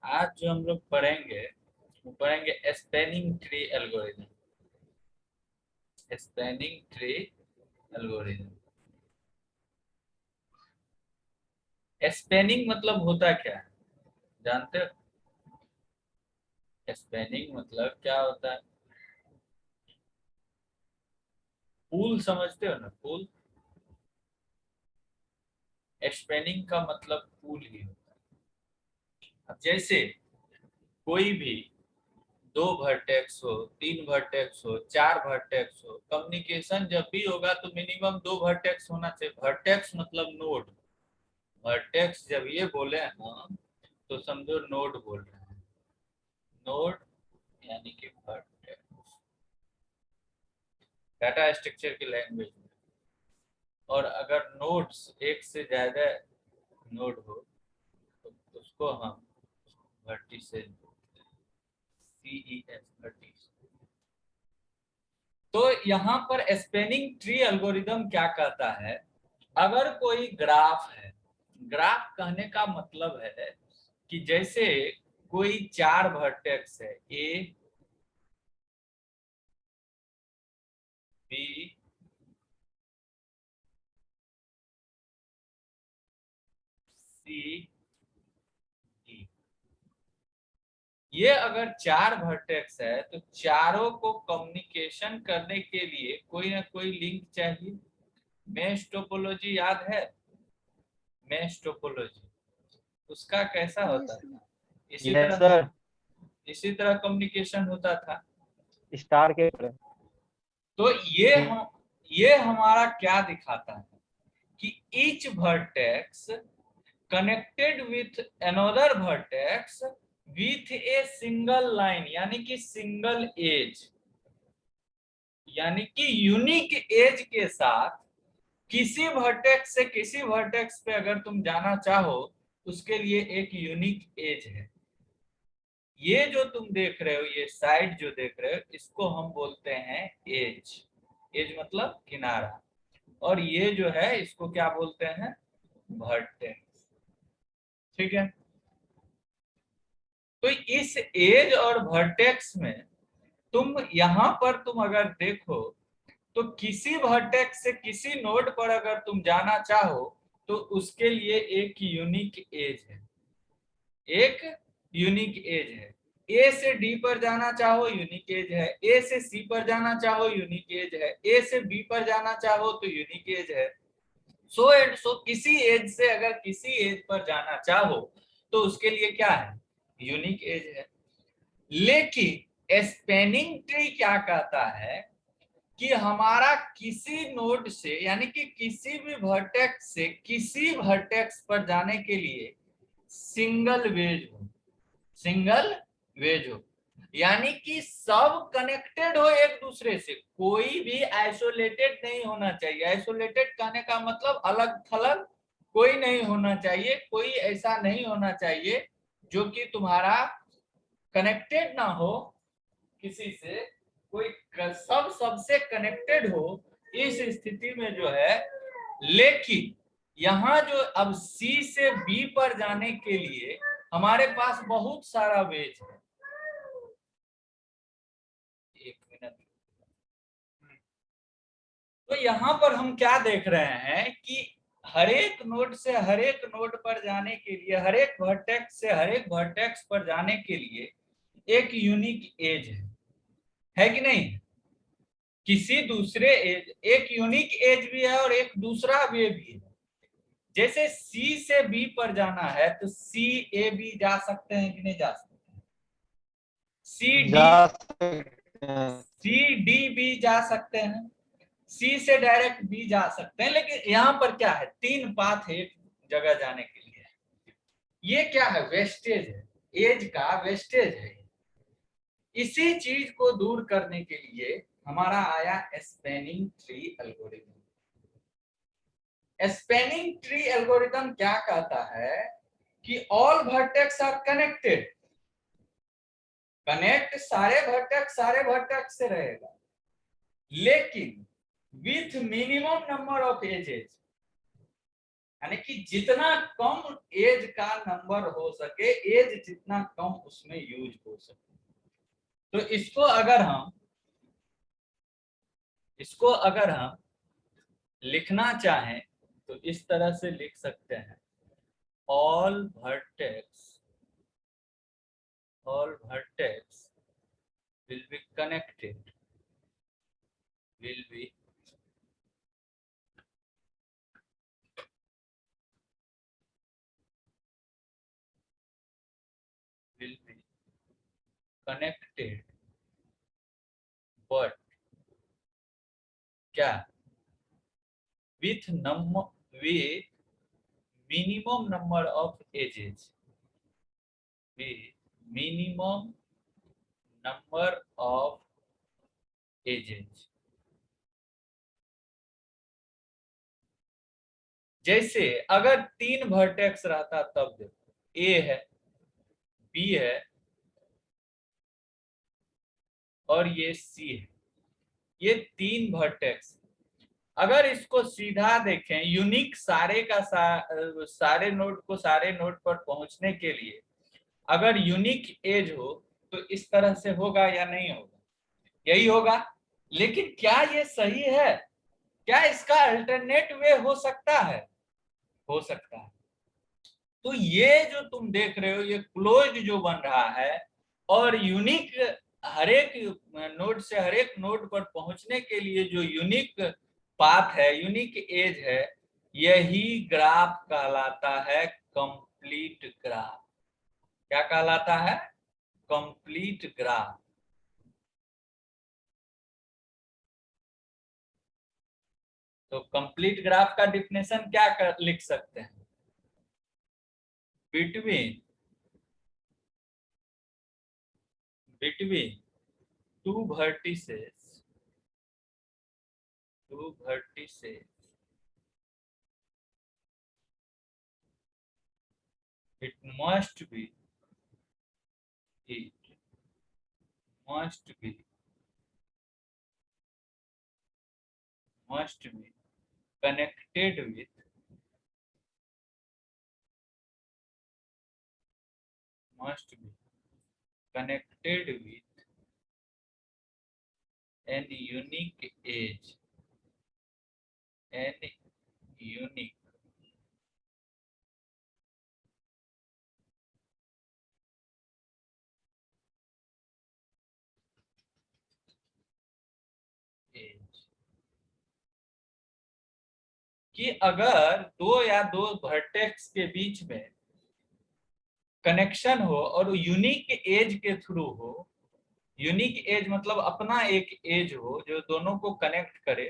आज जो हम लोग पढ़ेंगे वो पढ़ेंगे spanning tree algorithm. Spanning tree algorithm. Spanning मतलब होता क्या है, जानते हो? स्पैनिंग मतलब क्या होता है? पूल समझते हो ना, पूल। स्पैनिंग का मतलब पूल ही होता है। अब जैसे कोई भी दो वर्टेक्स हो, तीन वर्टेक्स हो, चार वर्टेक्स हो, कम्युनिकेशन जब भी होगा तो मिनिमम दो वर्टेक्स होना चाहिए। वर्टेक्स मतलब नोड। वर्टेक्स जब ये बोले हैं हम तो समझो नोड बोल रहे हैं। नोड यानी कि वर्टेक्स, डाटा स्ट्रक्चर की लैंग्वेज में। और अगर नोड्स एक से ज्यादा नोड हो तो उसको हम वर्टिसेस बोलते हैं। CES vertex. तो यहाँ पर स्पैनिंग ट्री एल्गोरिदम क्या कहता है? अगर कोई ग्राफ है, ग्राफ कहने का मतलब है कि जैसे कोई चार वर्टेक्स है, ए बी सी डी, ये अगर चार वर्टेक्स है तो चारों को कम्युनिकेशन करने के लिए कोई ना कोई लिंक चाहिए। मेश टोपोलॉजी याद है? मेश टोपोलॉजी उसका कैसा होता यस था? Yes sir. इसी तरह कम्युनिकेशन होता था। स्टार के तो ये हमारा क्या दिखाता है कि each vertex connected with another vertex with a single line, यानी कि सिंगल एज, यानी कि यूनिक एज के साथ किसी वर्टेक्स से किसी वर्टेक्स पे अगर तुम जाना चाहो उसके लिए एक यूनिक एज है। ये जो तुम देख रहे हो, ये साइड जो देख रहे हो, इसको हम बोलते हैं एज। एज मतलब किनारा। और ये जो है इसको क्या बोलते हैं? वर्टेक्स। ठीक है। तो इस एज और वर्टेक्स में तुम यहां पर तुम अगर देखो तो किसी वर्टेक्स से किसी नोड पर अगर तुम जाना चाहो तो उसके लिए एक यूनिक एज है। एक यूनिक एज है। ए से डी पर जाना चाहो यूनिक एज है, ए से सी पर जाना चाहो यूनिक एज है, ए से बी पर जाना चाहो तो यूनिक एज है। सो एंड सो किसी एज से अगर किसी एज पर जाना चाहो तो उसके लिए क्या है? यूनिक एज है। लेकिन स्पैनिंग ट्री क्या कहता है कि हमारा किसी नोड से यानी कि किसी भी वर्टेक्स से किसी वर्टेक्स पर जाने के लिए सिंगल वेज हो। सिंगल वेज हो यानी कि सब कनेक्टेड हो एक दूसरे से, कोई भी आइसोलेटेड नहीं होना चाहिए। आइसोलेटेड कहने का मतलब अलग थलग कोई नहीं होना चाहिए। कोई ऐसा नहीं होना चाहिए जो कि तुम्हारा कनेक्टेड ना हो किसी से, कोई सब सबसे कनेक्टेड हो। इस स्थिति में जो है, लेकिन यहाँ जो अब सी से बी पर जाने के लिए हमारे पास बहुत सारा वेज है। एक मिनट। तो यहाँ पर हम क्या देख रहे हैं कि हर एक नोड से हर एक नोड पर जाने के लिए, हर एक वर्टेक्स से हर एक वर्टेक्स पर जाने के लिए एक यूनिक एज है कि नहीं? किसी दूसरे एज, एक यूनिक एज भी है और एक दूसरा वे भी है। जैसे सी से बी पर जाना है तो सी ए बी जा सकते हैं कि नहीं जा सकते? सी डी, जा सकते हैं। सी डी बी जा सकते हैं। सी से डायरेक्ट बी जा सकते हैं। लेकिन यहाँ पर क्या है? तीन पाथ है एक जगह जाने के लिए। ये क्या है? वेस्टेज है, एज का वेस्टेज है। इसी चीज को दूर करने के लिए हमारा आया spanning tree algorithm. Spanning tree algorithm क्या कहता है कि all vertex are connected. Connect सारे वर्टेक्स से रहेगा, लेकिन with minimum number of edges. यानी कि जितना कम एज का नंबर हो सके, एज जितना कम उसमें यूज हो सके। तो इसको अगर हम लिखना चाहें तो इस तरह से लिख सकते हैं, all vertex will be connected but क्या with minimum number of edges, with minimum number of edges। जैसे अगर 3 वर्टेक्स रहता तब देखो, ए है, बी है और ये सी है, ये 3 वर्टेक्स। अगर इसको सीधा देखें, यूनिक सारे नोड को सारे नोड पर पहुंचने के लिए अगर यूनिक एज हो तो इस तरह से होगा या नहीं होगा? यही होगा। लेकिन क्या ये सही है? क्या इसका अल्टरनेट वे हो सकता है? हो सकता है। तो ये जो तुम देख रहे हो, ये क्लोज जो बन रहा है और यूनिक हर एक नोड से हर एक नोड पर पहुंचने के लिए जो यूनिक पाथ है, यूनिक एज है, यही ग्राफ कहलाता है कंप्लीट ग्राफ। क्या कहलाता है? Complete graph. तो कंप्लीट ग्राफ का डिफिनेशन क्या लिख सकते हैं? Between two vertices it must be connected with an unique edge, कि अगर दो वर्टेक्स के बीच में कनेक्शन हो और यूनिक एज के थ्रू हो, यूनिक एज मतलब अपना एक एज हो जो दोनों को कनेक्ट करे।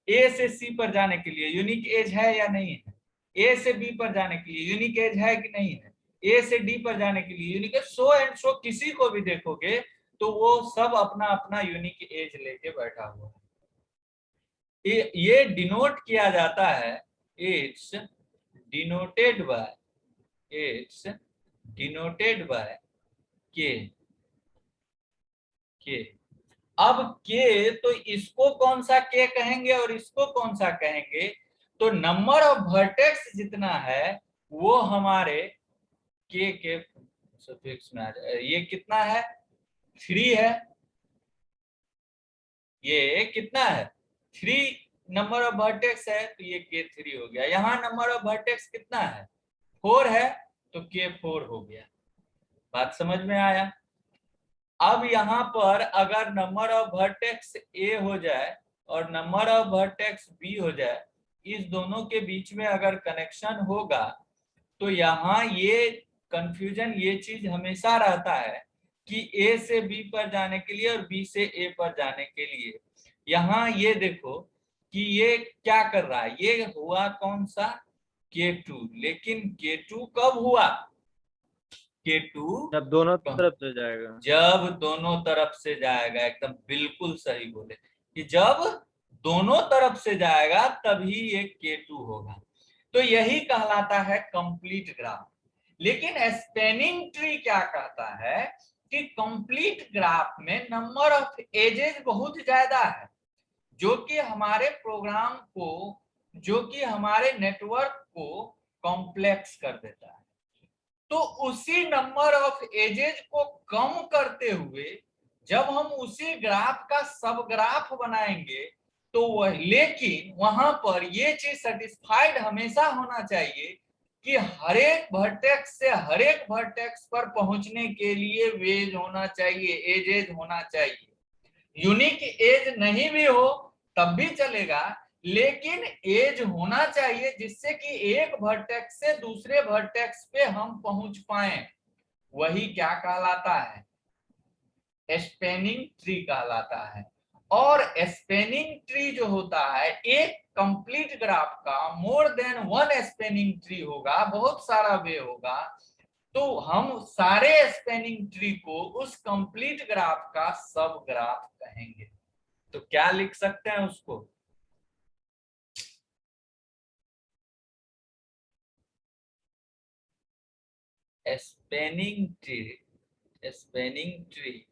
ए से सी पर जाने के लिए यूनिक एज है या नहीं है? ए से बी पर जाने के लिए यूनिक एज है कि नहीं है? ए से डी पर जाने के लिए unique edge, so and so, किसी को भी देखोगे तो वो सब अपना अपना यूनिक एज लेके बैठा हुआ है। ये डिनोट किया जाता है, इट्स डिनोटेड बाय के। अब के, तो इसको कौन सा के कहेंगे और इसको कौन सा कहेंगे? तो नंबर ऑफ वर्टेक्स जितना है वो हमारे के सफिक्स में आ जाए। ये कितना है? 3 है। ये कितना है? 3 नंबर ऑफ वर्टेक्स है, तो ये के 3 हो गया। यहाँ नंबर ऑफ वर्टेक्स कितना है? 4 है, तो के 4 हो गया। बात समझ में आया? अब यहाँ पर अगर नंबर ऑफ वर्टेक्स ए हो जाए और नंबर ऑफ वर्टेक्स बी हो जाए, इस दोनों के बीच में अगर कनेक्शन होगा तो यहाँ ये कंफ्यूजन, ये चीज हमेशा रहता है कि ए से बी पर जाने के लिए और बी से ए पर जाने के लिए। यहाँ ये देखो कि ये क्या कर रहा है, ये हुआ कौन सा? K2। लेकिन K2 कब हुआ? K2 जब दोनों तरफ से जाएगा। जब दोनों तरफ से जाएगा। एकदम बिल्कुल सही बोले कि जब दोनों तरफ से जाएगा तभी ये K2 होगा। तो यही कहलाता है कंप्लीट ग्राफ। लेकिन स्पैनिंग ट्री क्या कहता है कि कंप्लीट ग्राफ में नंबर ऑफ एजेस बहुत ज्यादा है, जो कि हमारे प्रोग्राम को, जो कि हमारे नेटवर्क को कॉम्प्लेक्स कर देता है। तो उसी नंबर ऑफ एजेज को कम करते हुए जब हम उसी ग्राफ का सब ग्राफ बनाएंगे तो वह, लेकिन वहां पर ये चीज सेटिस्फाइड हमेशा होना चाहिए कि हर एक वर्टेक्स से हर एक वर्टेक्स पर पहुंचने के लिए वेज होना चाहिए, एजेज होना चाहिए। यूनिक एज नहीं भी हो तब भी चलेगा, लेकिन एज होना चाहिए जिससे कि एक वर्टेक्स से दूसरे वर्टेक्स पे हम पहुंच पाए। वही क्या कहलाता है? स्पैनिंग ट्री कहलाता है। और स्पैनिंग ट्री जो होता है, एक कंप्लीट ग्राफ का more than one spanning tree होगा, बहुत सारा वे होगा, तो हम सारे स्पैनिंग ट्री को उस कंप्लीट ग्राफ का सब ग्राफ कहेंगे। तो क्या लिख सकते हैं उसको? Spanning tree, spanning tree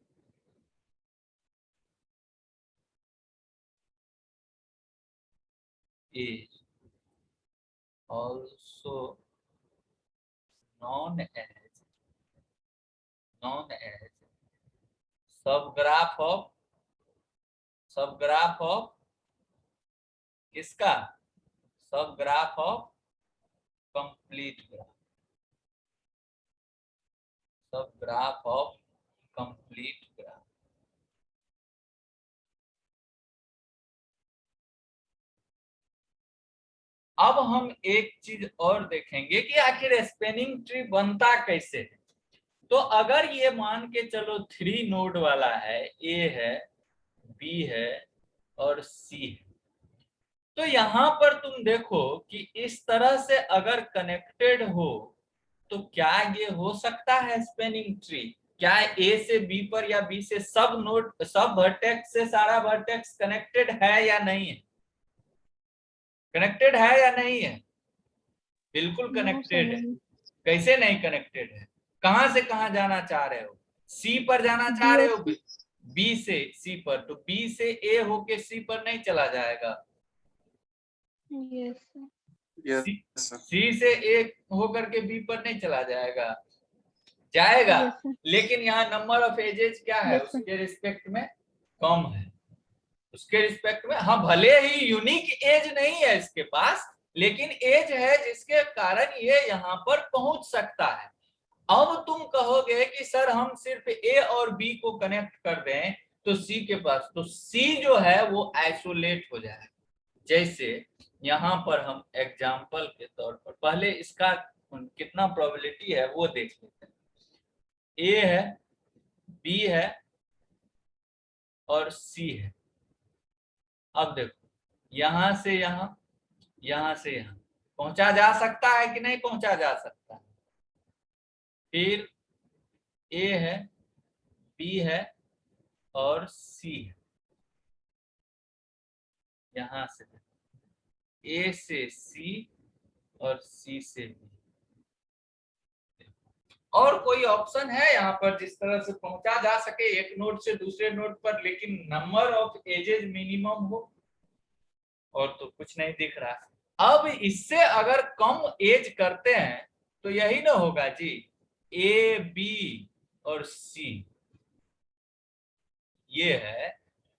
is also known as subgraph of, subgraph of किसका? Subgraph of complete graph, subgraph of complete graph. अब हम एक चीज और देखेंगे कि आखिर स्पैनिंग ट्री बनता कैसे है। तो अगर ये मान के चलो 3 नोड वाला है, ए है, बी है और सी है, तो यहां पर तुम देखो कि इस तरह से अगर कनेक्टेड हो तो क्या ये हो सकता है स्पैनिंग ट्री? क्या ए से बी पर या बी से सब नोड, सब वर्टेक्स से सारा वर्टेक्स कनेक्टेड है या नहीं है? कनेक्टेड है या नहीं है? बिल्कुल कनेक्टेड है। कैसे नहीं कनेक्टेड है? कहां से कहां जाना चाह रहे हो? सी पर जाना चाह रहे हो, बी से सी पर, तो बी से ए होके सी पर नहीं चला जाएगा। सी से ए होकर के बी पर नहीं चला जाएगा, जाएगा। लेकिन यहाँ नंबर ऑफ एजेस क्या है? उसके रिस्पेक्ट में कम है, उसके रिस्पेक्ट में। हाँ, भले ही यूनिक एज नहीं है इसके पास, लेकिन एज है जिसके कारण ये यहाँ पर पहुंच सकता है। अब तुम कहोगे कि सर हम सिर्फ ए और बी को कनेक्ट कर दें तो सी के पास, तो सी जो है वो आइसोलेट हो जाएगा। जैसे यहाँ पर हम एग्जाम्पल के तौर पर पहले इसका कितना प्रोबेबिलिटी है वो देख लेते हैं। ए है, बी है और सी है। अब देखो, यहां से यहां, यहां से यहां पहुंचा जा सकता है कि नहीं पहुंचा जा सकता? फिर ए है, बी है और सी है। यहां से ए से सी और सी से बी। और कोई ऑप्शन है यहाँ पर जिस तरह से पहुंचा जा सके एक नोड से दूसरे नोड पर, लेकिन नंबर ऑफ एजेस मिनिमम हो? और तो कुछ नहीं दिख रहा। अब इससे अगर कम एज करते हैं तो यही ना होगा जी, ए बी और सी ये है,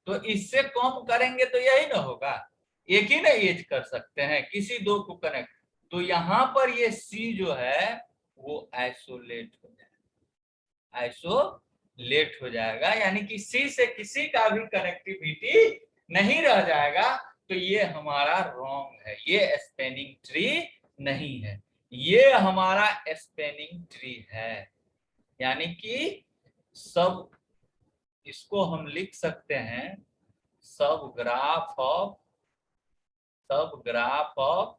तो इससे कम करेंगे तो यही ना होगा। एक ही ना एज कर सकते हैं, किसी दो को कनेक्ट। तो यहाँ पर ये सी जो है वो आइसोलेट हो जाएगा, आइसोलेट हो जाएगा, यानी कि सी से किसी का भी कनेक्टिविटी नहीं रह जाएगा। तो ये हमारा रॉन्ग है, ये स्पैनिंग ट्री नहीं है, ये हमारा स्पैनिंग ट्री है। यानी कि सब, इसको हम लिख सकते हैं सब ग्राफ ऑफ, सब graph of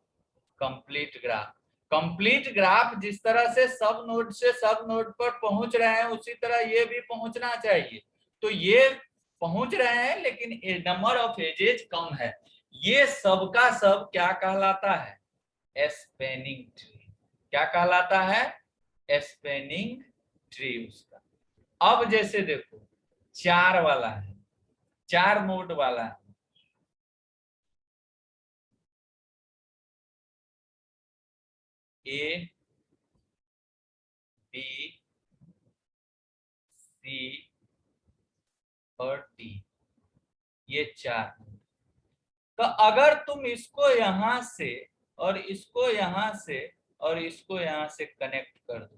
complete graph. Complete graph जिस तरह से सब नोड से सब नोड पर पहुंच रहे हैं उसी तरह ये भी पहुंचना चाहिए। तो ये पहुंच रहे हैं लेकिन नंबर ऑफ एजेज कम है। ये सब का सब क्या कहलाता है? Spanning tree. क्या कहलाता है? स्पैनिंग ट्री उसका। अब जैसे देखो 4 वाला है, 4 नोड वाला है, ए बी सी और डी, ये 4 नोड। तो अगर तुम इसको यहां से और इसको यहां से और इसको यहां से कनेक्ट कर दो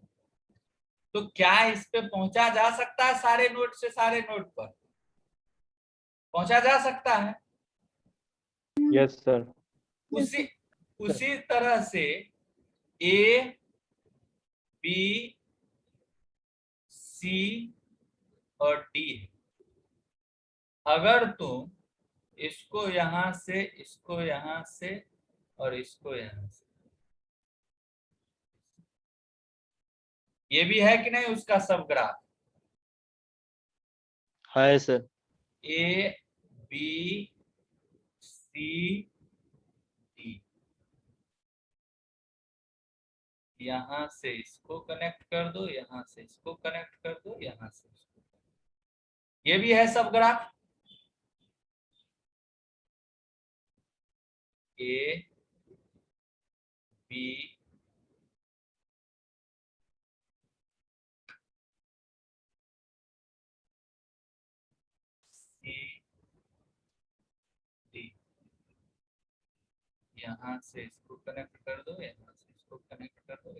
तो क्या इस पे पहुंचा जा सकता है? सारे नोड से सारे नोड पर पहुंचा जा सकता है। Yes sir. उसी उसी तरह से ए बी सी और डी, अगर तुम इसको यहां से, इसको यहां से और इसको यहां से, ये भी है कि नहीं उसका सब ग्राफ? है sir. A B C D, यहां से इसको कनेक्ट कर दो, यहां से इसको कनेक्ट कर दो, यहां से इसको, ये भी है subgraph. A B C D, यहां से इसको कनेक्ट कर दो, यहां से इसको कनेक्ट कर दो,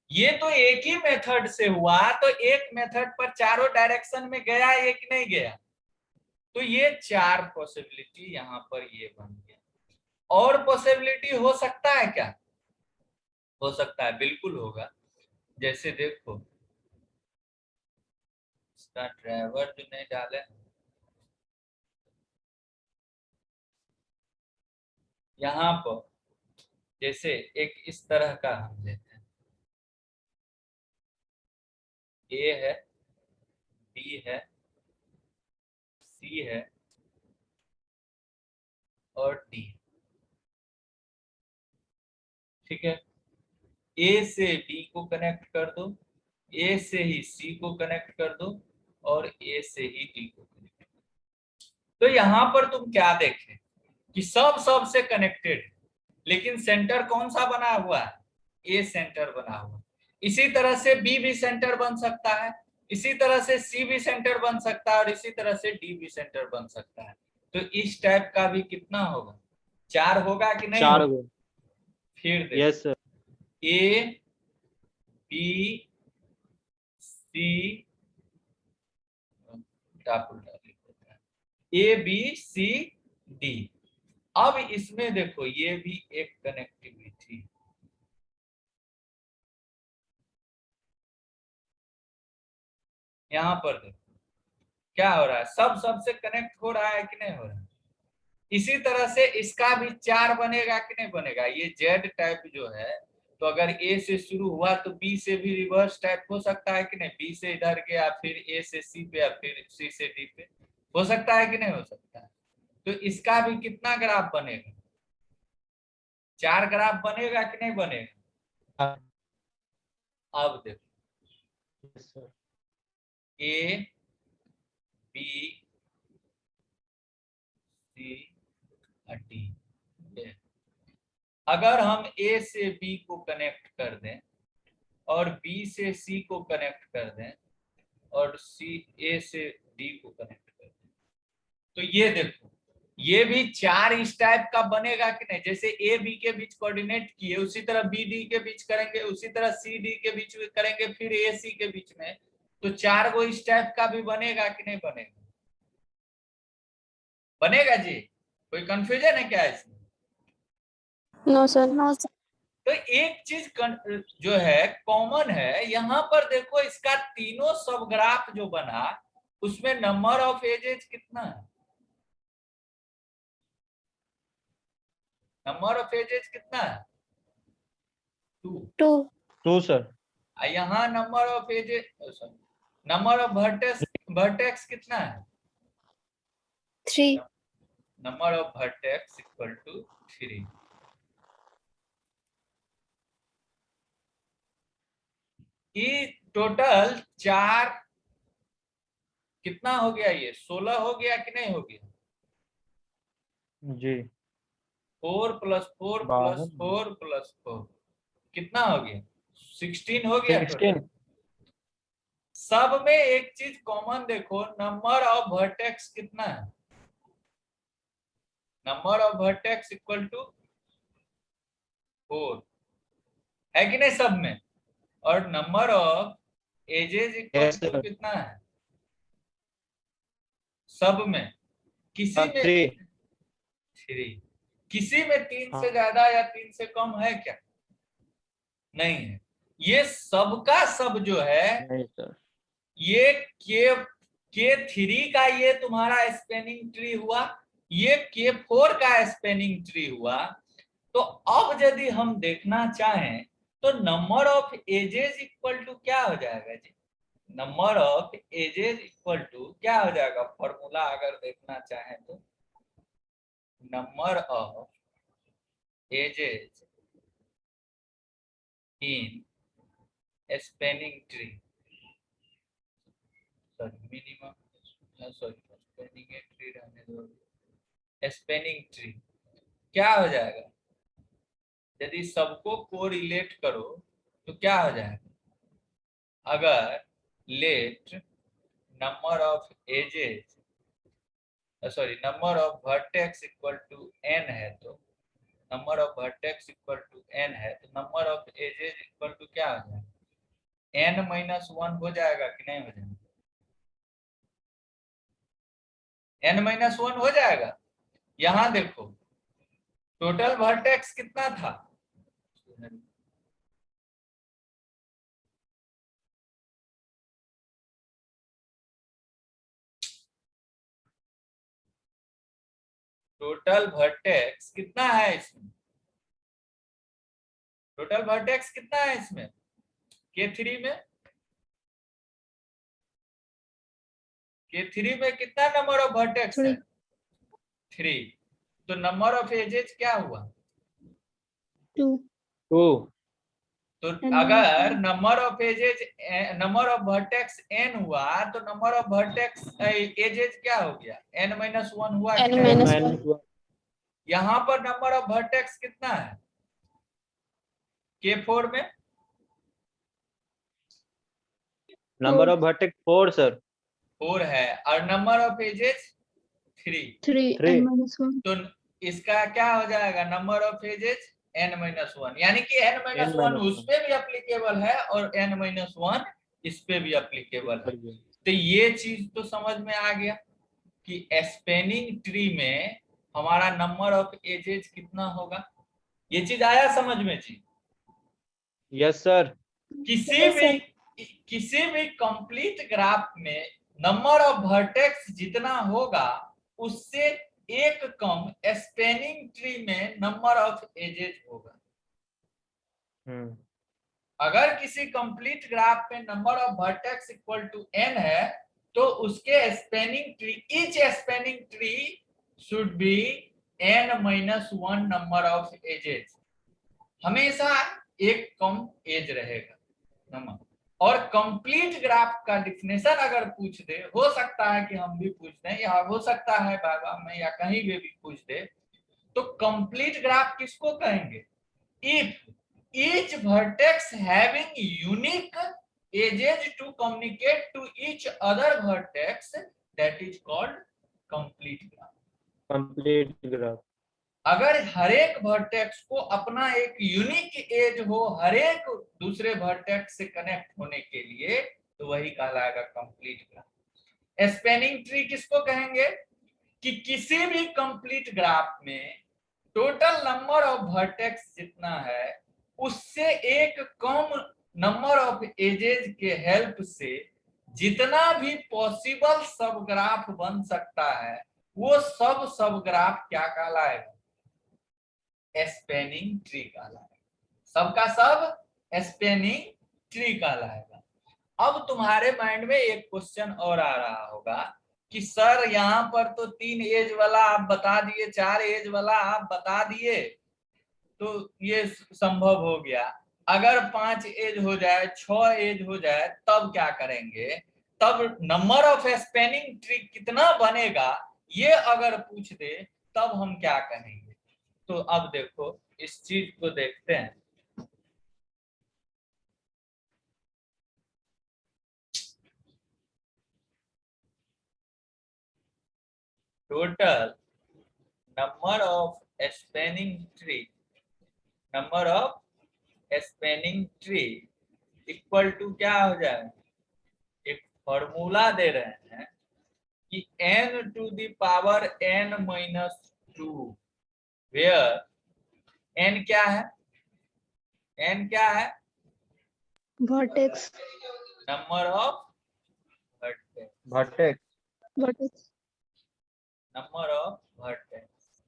ये तो एक ही मेथड से हुआ, तो एक मेथड पर चारों डायरेक्शन में गया एक नहीं गया, तो ये 4 पॉसिबिलिटी यहाँ पर ये बन गया। और पॉसिबिलिटी हो सकता है क्या? हो सकता है, बिल्कुल होगा। जैसे देखो, इसका ड्राइवर जो नहीं डाले, यहाँ पर जैसे एक इस तरह का हम लेते हैं, ए है, बी है, सी है और डी, ठीक है। ए से डी को कनेक्ट कर दो, ए से ही सी को कनेक्ट कर दो और ए से ही डी को कनेक्ट कर दो। तो यहां पर तुम क्या देखें कि सब से कनेक्टेड है, लेकिन सेंटर कौन सा बना हुआ है? ए सेंटर बना हुआ। इसी तरह से बी भी सेंटर बन सकता है, इसी तरह से सी भी सेंटर बन सकता है और इसी तरह से डी भी सेंटर बन सकता है। तो इस टाइप का भी कितना होगा? 4 होगा कि नहीं 4 होगा? गो। फिर देखो, yes sir. A B C, A B C D. अब इसमें देखो, ये भी एक कनेक्टिविटी, यहां पर देखो क्या हो रहा है, सब से कनेक्ट हो रहा है कि नहीं हो रहा है। इसी तरह से इसका भी 4 बनेगा कि नहीं बनेगा? ये जेड टाइप जो है, तो अगर ए से शुरू हुआ तो बी से भी रिवर्स टाइप हो सकता है कि नहीं? बी से इधर गया, फिर ए से सी पे, फिर सी से डी पे, हो सकता है कि नहीं हो सकता है? तो इसका भी कितना ग्राफ बनेगा? 4 ग्राफ बनेगा कि नहीं बनेगा? हाँ। अब देखो, yes sir. A B C D, अगर हम ए से बी को कनेक्ट कर दें और बी से सी को कनेक्ट कर दें और सी ए से डी को कनेक्ट कर दें, तो ये देखो, ये भी 4 इस टाइप का बनेगा कि नहीं? जैसे ए बी के बीच कोऑर्डिनेट किए, उसी तरह बी डी के बीच करेंगे, उसी तरह सी डी के बीच में करेंगे, फिर ए सी के बीच में, तो 4 गो इस टाइप का भी बनेगा कि नहीं बनेगा? बनेगा जी? कोई कंफ्यूजन है क्या इसमें? No sir, no sir. तो एक चीज जो है कॉमन है यहाँ पर, देखो इसका तीनों सब ग्राफ जो बना उसमें नंबर ऑफ एजेस कितना है? नंबर ऑफ एजेस कितना है? 2। 2 सर। यहाँ number of edges, number of vertex कितना है? 3। Number of vertex equal to 3। ये टोटल 4 कितना हो गया? ये 16 हो गया कि नहीं हो गया? जी। 4 + 4 + 12। 4 + 4, कितना हो गया? 16 हो गया total। 16। सब में एक चीज कॉमन देखो, नंबर ऑफ वर्टेक्स कितना है? Number of vertex equal to 4 है कि नहीं सब में? और number of edges equal Yes, to sir. कितना है सब में? किसी में 3। 3, किसी में 3 से हाँ। ज्यादा या 3 से कम है क्या? नहीं है। ये सबका सब जो है, नहीं सर। ये K3 का ये तुम्हारा स्पेनिंग ट्री हुआ, ये K4 का स्पेनिंग ट्री हुआ। तो अब यदि हम देखना चाहें तो number of edges equal to क्या हो जाएगा जी? Number of edges equal to क्या हो जाएगा? फॉर्मूला अगर देखना चाहें तो number of edges in spanning tree, sorry minimum, sorry spanning tree रहने दो, स्पेनिंग ट्री क्या हो जाएगा? यदि सबको कोरिलेट करो तो क्या हो जाएगा? अगर let number of edges, sorry number of vertex equal to n है, तो number of vertex equal to n है, तो number of edges equal to क्या हो जाएगा? n-1 हो जाएगा कि नहीं हो जाएगा? n-1 हो जाएगा। यहां देखो टोटल वर्टेक्स कितना था? टोटल वर्टेक्स कितना है इसमें? टोटल वर्टेक्स कितना है इसमें K3 में? K3 में कितना नंबर ऑफ वर्टेक्स है? 3। तो नंबर ऑफ एजेस क्या हुआ? 2 2। तो N अगर number of edges, number of vertex n हुआ तो नंबर ऑफ वर्टेक्स एजेस क्या हो गया? n-1 हुआ कि नहीं? -1। यहाँ पर नंबर ऑफ वर्टेक्स कितना है K4 में? Number of vertex 4 sir. 4 है, और नंबर ऑफ एजेस 3। 3। N-1 तो इसका क्या हो जाएगा? नंबर ऑफ एजेस n-1, यानी कि n-1 उस n-1 पे भी एप्लीकेबल है और n-1 इस पे भी एप्लीकेबल है। तो ये चीज तो समझ में आ गया कि स्पेनिंग ट्री में हमारा नंबर ऑफ एजेस कितना होगा। ये चीज आया समझ में जी? Yes sir. किसी भी कंप्लीट ग्राफ में नंबर ऑफ वर्टेक्स जितना होगा उससे एक कम स्पेनिंग ट्री में नंबर ऑफ एजेस होगा। अगर किसी कंप्लीट ग्राफ में number of vertex equal to n है तो उसके spanning tree, each spanning tree should be n-1 number of edges. हमेशा एक कम एज रहेगा नंबर। और कंप्लीट ग्राफ का डिफिनेशन अगर पूछ दे, हो सकता है कि हम भी पूछ दें या हो सकता है बाबा में या कहीं भी पूछ दे, तो कंप्लीट ग्राफ किसको कहेंगे? If each vertex having unique edges to communicate to each other vertex, that is called complete graph. Complete graph. अगर हर एक वर्टेक्स को अपना एक यूनिक एज हो हर एक दूसरे वर्टेक्स से कनेक्ट होने के लिए, तो वही कहलाएगा कंप्लीट ग्राफ। स्पेनिंग ट्री किसको कहेंगे? कि किसी भी कंप्लीट ग्राफ में टोटल नंबर ऑफ वर्टेक्स जितना है उससे एक कम नंबर ऑफ एजेस के हेल्प से जितना भी पॉसिबल सब ग्राफ बन सकता है वो सब ग्राफ क्या कहलाएगा? स्पेनिंग ट्री कहलाएगा। सबका सब स्पेनिंग ट्री कहलाएगा। अब तुम्हारे माइंड में एक क्वेश्चन और आ रहा होगा कि सर यहाँ पर तो 3 एज वाला आप बता दिए, 4 एज वाला आप बता दिए, तो ये संभव हो गया। अगर 5 एज हो जाए, 6 एज हो जाए, तब क्या करेंगे? तब नंबर ऑफ स्पेनिंग ट्री कितना बनेगा ये अगर पूछ दे तब हम क्या कहेंगे? तो अब देखो इस चीज को देखते हैं। total number of spanning tree equal to क्या हो जाए, एक फॉर्मूला दे रहे हैं कि n to the power n minus 2 where n क्या है, n क्या है, vertex number of vertex. vertex number of vertex.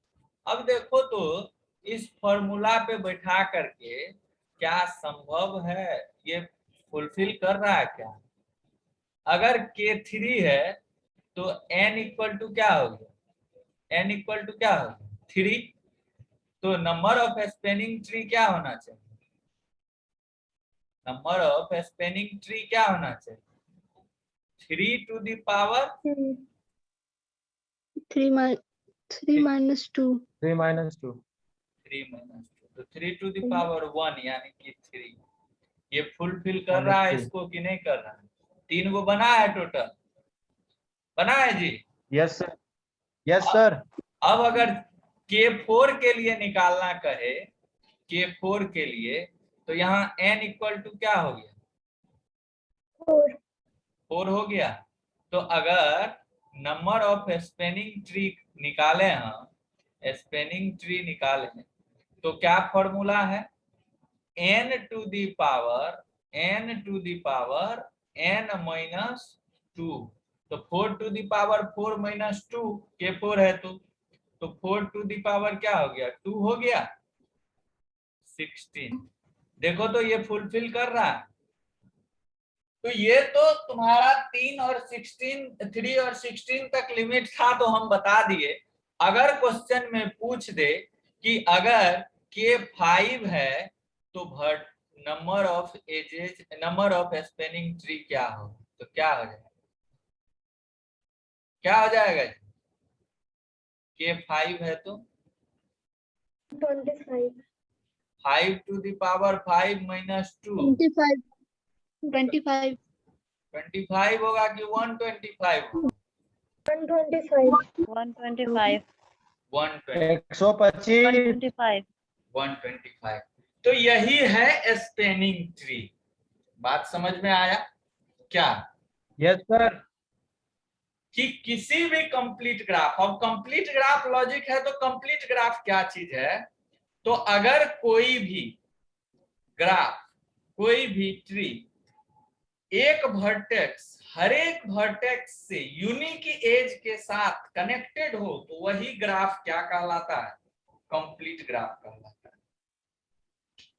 अब देखो तो इस फॉर्मूला पे बैठा करके क्या संभव है, ये फुलफिल कर रहा है क्या? अगर K3 है तो n इक्वल टू क्या हो गया, n इक्वल टू क्या हो गया 3, तो नंबर ऑफ स्पेनिंग ट्री क्या होना चाहिए, नंबर ऑफ स्पेनिंग ट्री क्या होना चाहिए 3 to the power 3 minus 2 3 minus 2. 3 minus 2, तो 3 टू द पावर 1 यानी कि 3। ये फुलफिल कर रहा है इसको कि नहीं कर रहा है? 3 गो बना है, टोटल बना है जी। Yes sir. Yes sir. अब अगर K4 के लिए निकालना कहे, K4 के लिए, तो यहाँ n इक्वल टू क्या हो गया 4 हो गया। तो अगर नंबर ऑफ स्पेनिंग ट्री निकाले, हम स्पेनिंग ट्री निकाले तो क्या फॉर्मूला है, n to the power n minus 2, तो 4 to the power 4 minus 2 K4 है तो 4 टू द पावर क्या हो गया 2 हो गया 16। देखो तो ये फुलफिल कर रहा है। तो ये तो तुम्हारा 3 और 16 तक लिमिट था, तो हम बता दिए। अगर क्वेश्चन में पूछ दे कि अगर K5 है तो नंबर ऑफ स्पेनिंग ट्री क्या हो, तो क्या हो जाएगा, क्या हो जाएगा? K5 है तो 25 5 टू द पावर 5 माइनस 2 25 25 होगा कि 125 होगा? 125 125. 125। तो यही है स्पेनिंग ट्री। बात समझ में आया क्या? Yes sir. कि किसी भी कंप्लीट ग्राफ, अब कंप्लीट ग्राफ लॉजिक है तो कंप्लीट ग्राफ क्या चीज है, तो अगर कोई भी ग्राफ, कोई भी ट्री एक वर्टेक्स, हर एक वर्टेक्स से यूनिक एज के साथ कनेक्टेड हो तो वही ग्राफ क्या कहलाता है, कंप्लीट ग्राफ कहलाता है।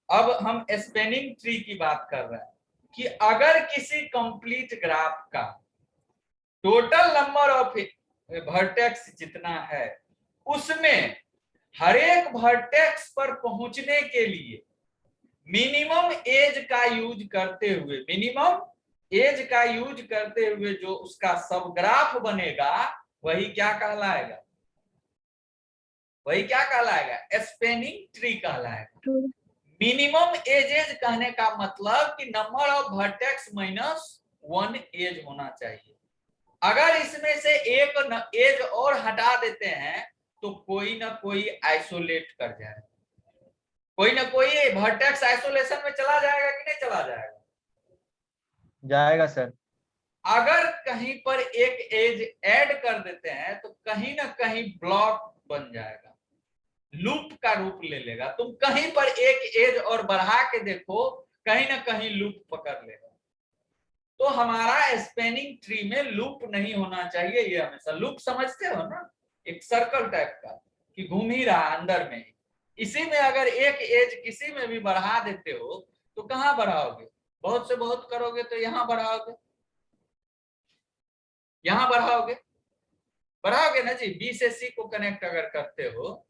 अब हम स्पेनिंग ट्री की बात कर रहे हैं कि अगर किसी कंप्लीट ग्राफ का टोटल नंबर ऑफ वर्टेक्स जितना है, उसमें हर एक वर्टेक्स पर पहुंचने के लिए मिनिमम एज का यूज करते हुए जो उसका सब ग्राफ बनेगा वही क्या कहलाएगा, स्पेनिंग ट्री कहलाएगा। मिनिमम एजेज कहने का मतलब कि number of vertex minus 1 edge होना चाहिए। अगर इसमें से एक एज और हटा देते हैं तो कोई ना कोई आइसोलेट कर जाएगा, कोई ना कोई वर्टेक्स आइसोलेशन में चला जाएगा कि नहीं चला जाएगा? जाएगा सर। अगर कहीं पर एक एज ऐड कर देते हैं तो कहीं ना कहीं ब्लॉक बन जाएगा, लूप का रूप ले लेगा। तुम कहीं पर एक एज और बढ़ा के देखो, कहीं ना कहीं लूप पकड़ लेगा। तो हमारा स्पेनिंग ट्री में लूप नहीं होना चाहिए। ये हमेशा लूप समझते हो ना, एक सर्कल टाइप का कि घूम ही रहा अंदर में। इसी में अगर एक एज किसी में भी बढ़ा देते हो तो कहाँ बढ़ाओगे, बहुत से बहुत करोगे तो यहाँ बढ़ाओगे, यहाँ बढ़ाओगे ना जी। बी से सी को कनेक्ट अगर करते हो,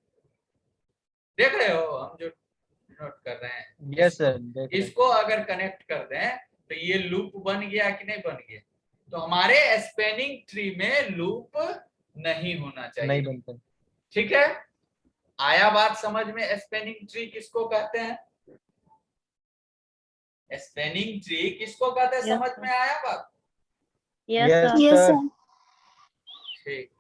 देख रहे हो हम जो नोट कर रहे हैं? Yes sir. इसको अगर कनेक्ट कर दें तो ये लूप बन गया कि नहीं बन गया? तो हमारे स्पेनिंग ट्री में लूप नहीं होना चाहिए, नहीं बनता। ठीक है? आया बात समझ में? स्पेनिंग ट्री किसको कहते हैं, स्पेनिंग ट्री किसको कहते हैं? समझ में आया बात? Yes sir. ठीक।